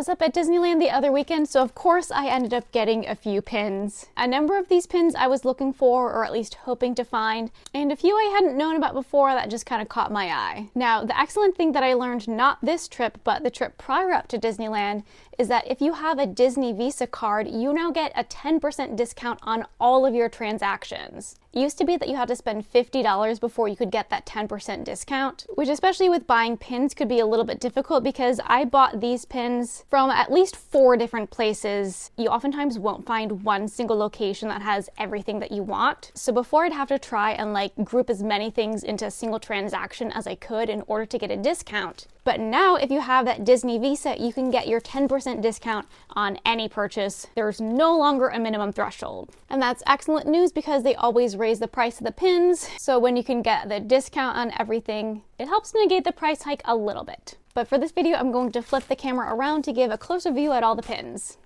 was up at Disneyland the other weekend, so of course I ended up getting a few pins. A number of these pins I was looking for, or at least hoping to find, and a few I hadn't known about before that just kind of caught my eye. Now, the excellent thing that I learned not this trip, but the trip prior up to Disneyland, is that if you have a Disney Visa card, you now get a 10% discount on all of your transactions. It used to be that you had to spend $50 before you could get that 10% discount, which especially with buying pins could be a little bit difficult because I bought these pins from at least 4 different places. You oftentimes won't find one single location that has everything that you want. So before I'd have to try and group as many things into a single transaction as I could in order to get a discount. But now if you have that Disney Visa, you can get your 10% discount on any purchase. There's no longer a minimum threshold. And that's excellent news because they always raise the price of the pins. So when you can get the discount on everything, it helps negate the price hike a little bit. But for this video, I'm going to flip the camera around to give a closer view at all the pins.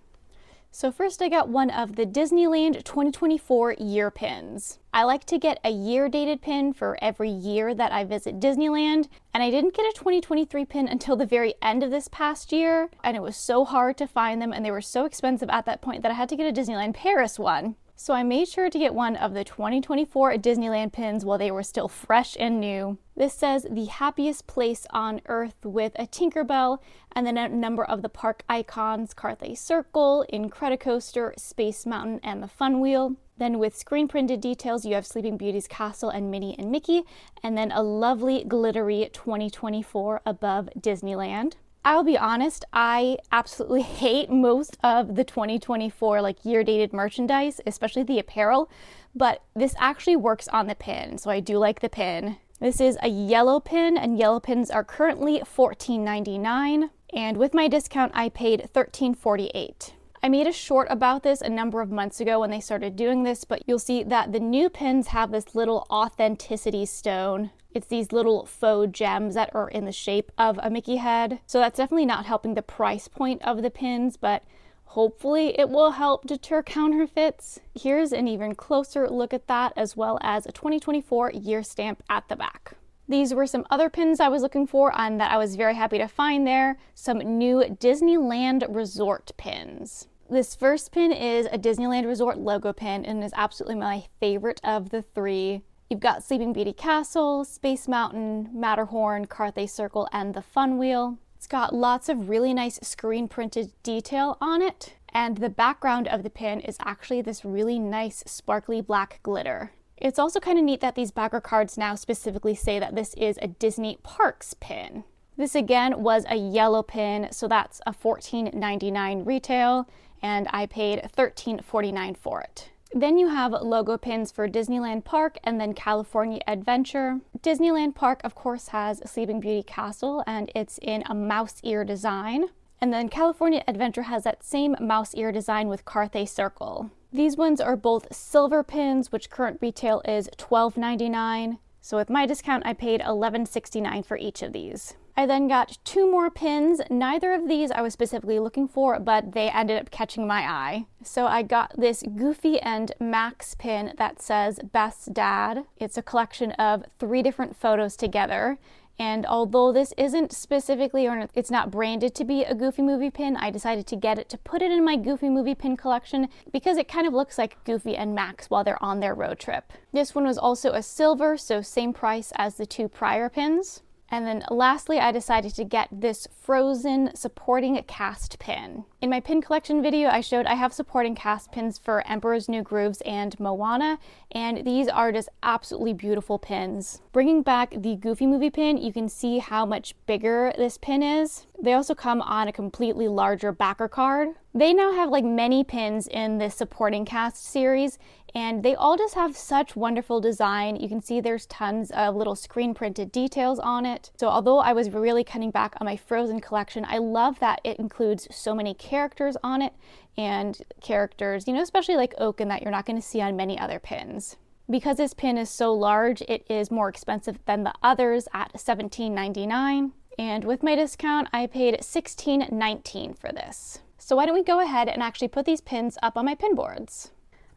So first I got one of the Disneyland 2024 year pins. I like to get a year dated pin for every year that I visit Disneyland, and I didn't get a 2023 pin until the very end of this past year, and it was so hard to find them and they were so expensive at that point that I had to get a Disneyland Paris one. So I made sure to get one of the 2024 Disneyland pins while they were still fresh and new. This says the happiest place on earth with a Tinkerbell and then a number of the park icons, Carthay Circle, Incredicoaster, Space Mountain, and the Fun Wheel. Then with screen printed details, you have Sleeping Beauty's castle and Minnie and Mickey, and then a lovely glittery 2024 above Disneyland. I'll be honest, I absolutely hate most of the 2024 year dated merchandise, especially the apparel, but this actually works on the pin, so I do like the pin. This is a yellow pin, and yellow pins are currently $14.99, and with my discount I paid $13.48. I made a short about this a number of months ago when they started doing this, but you'll see that the new pins have this little authenticity stone. It's these little faux gems that are in the shape of a Mickey head. So that's definitely not helping the price point of the pins, but hopefully it will help deter counterfeits. Here's an even closer look at that, as well as a 2024 year stamp at the back. These were some other pins I was looking for and that I was very happy to find there. Some new Disneyland Resort pins. This first pin is a Disneyland Resort logo pin and is absolutely my favorite of the 3. You've got Sleeping Beauty Castle, Space Mountain, Matterhorn, Carthay Circle, and the Fun Wheel. It's got lots of really nice screen printed detail on it, and the background of the pin is actually this really nice sparkly black glitter. It's also kind of neat that these backer cards now specifically say that this is a Disney Parks pin. This again was a yellow pin, so that's a $14.99 retail, and I paid $13.49 for it. Then you have logo pins for Disneyland Park and then California Adventure. Disneyland Park, of course, has Sleeping Beauty Castle, and it's in a mouse ear design. And then California Adventure has that same mouse ear design with Carthay Circle. These ones are both silver pins, which current retail is $12.99. So with my discount, I paid $11.69 for each of these. I then got 2 more pins. Neither of these I was specifically looking for, but they ended up catching my eye. So I got this Goofy and Max pin that says Best Dad. It's a collection of 3 different photos together. And although this isn't specifically, or it's not branded to be a Goofy movie pin, I decided to get it to put it in my Goofy movie pin collection because it kind of looks like Goofy and Max while they're on their road trip. This one was also a silver, so same price as the 2 prior pins. And then lastly, I decided to get this Frozen supporting cast pin. In my pin collection video, I showed I have supporting cast pins for Emperor's New Grooves and Moana, and these are just absolutely beautiful pins. Bringing back the Goofy movie pin, you can see how much bigger this pin is. They also come on a completely larger backer card. They now have many pins in this supporting cast series, and they all just have such wonderful design. You can see there's tons of little screen printed details on it. So although I was really cutting back on my Frozen collection, I love that it includes so many characters on it, and characters, especially like Oaken, that you're not going to see on many other pins. Because this pin is so large, it is more expensive than the others at $17.99. And with my discount, I paid $16.19 for this. So why don't we go ahead and actually put these pins up on my pin boards.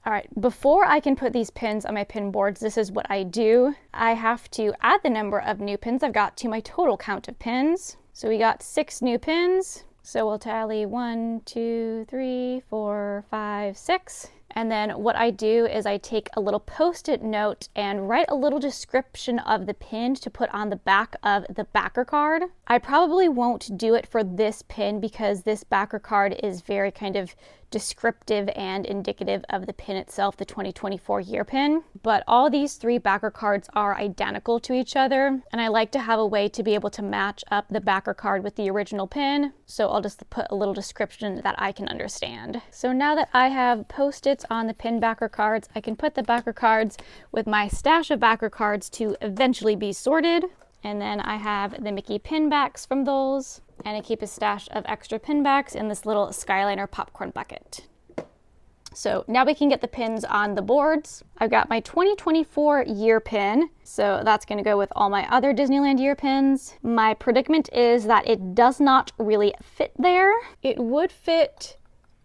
All right, before I can put these pins on my pin boards, this is what I do. I have to add the number of new pins I've got to my total count of pins. So we got 6 new pins. So we'll tally 1, 2, 3, 4, 5, 6. And then what I do is I take a little post-it note and write a little description of the pin to put on the back of the backer card. I probably won't do it for this pin because this backer card is very kind of descriptive and indicative of the pin itself, the 2024 year pin. But all these 3 backer cards are identical to each other, and I like to have a way to be able to match up the backer card with the original pin. So I'll just put a little description that I can understand. So now that I have post-its on the pin backer cards, I can put the backer cards with my stash of backer cards to eventually be sorted. And then I have the Mickey pin backs from those, and I keep a stash of extra pin backs in this little Skyliner popcorn bucket. So now we can get the pins on the boards. I've got my 2024 year pin, so that's going to go with all my other Disneyland year pins. My predicament is that it does not really fit there. It would fit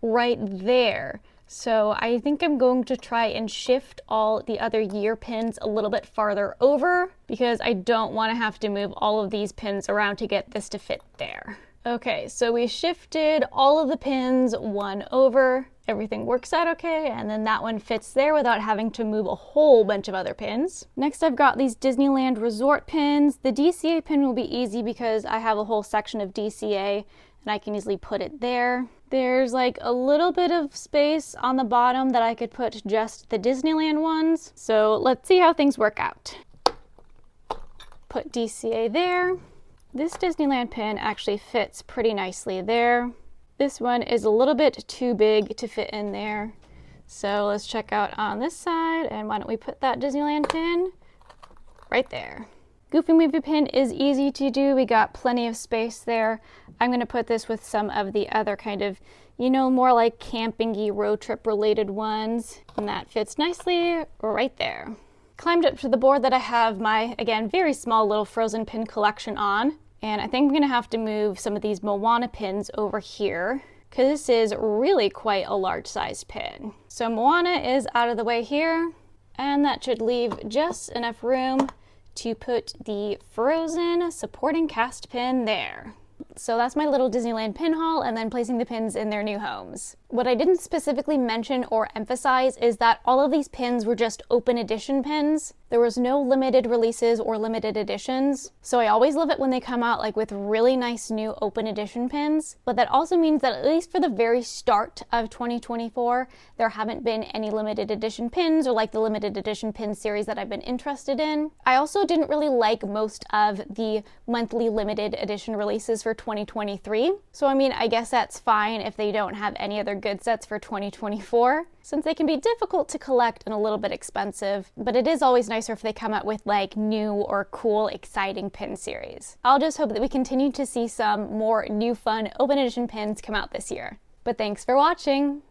right there. So I think I'm going to try and shift all the other year pins a little bit farther over because I don't want to have to move all of these pins around to get this to fit there. Okay, so we shifted all of the pins 1 over. Everything works out okay, and then that one fits there without having to move a whole bunch of other pins. Next, I've got these Disneyland Resort pins. The DCA pin will be easy because I have a whole section of DCA and I can easily put it there. There's like a little bit of space on the bottom that I could put just the Disneyland ones. So let's see how things work out. Put DCA there. This Disneyland pin actually fits pretty nicely there. This one is a little bit too big to fit in there. So let's check out on this side, and why don't we put that Disneyland pin right there. Goofy Movie pin is easy to do. We got plenty of space there. I'm going to put this with some of the other kind of, you know, more like camping-y road trip related ones. And that fits nicely right there. Climbed up to the board that I have my, again, very small little Frozen pin collection on. And I think I'm going to have to move some of these Moana pins over here because this is really quite a large sized pin. So Moana is out of the way here, and that should leave just enough room to put the Frozen supporting cast pin there. So that's my little Disneyland pin haul, and then placing the pins in their new homes. What I didn't specifically mention or emphasize is that all of these pins were just open edition pins. There was no limited releases or limited editions. So I always love it when they come out like with really nice new open edition pins. But that also means that at least for the very start of 2024, there haven't been any limited edition pins or like the limited edition pin series that I've been interested in. I also didn't really like most of the monthly limited edition releases for 2023. So I mean, I guess that's fine if they don't have any other good sets for 2024, since they can be difficult to collect and a little bit expensive, but it is always nicer if they come out with like new or cool, exciting pin series. I'll just hope that we continue to see some more new fun open edition pins come out this year. But thanks for watching!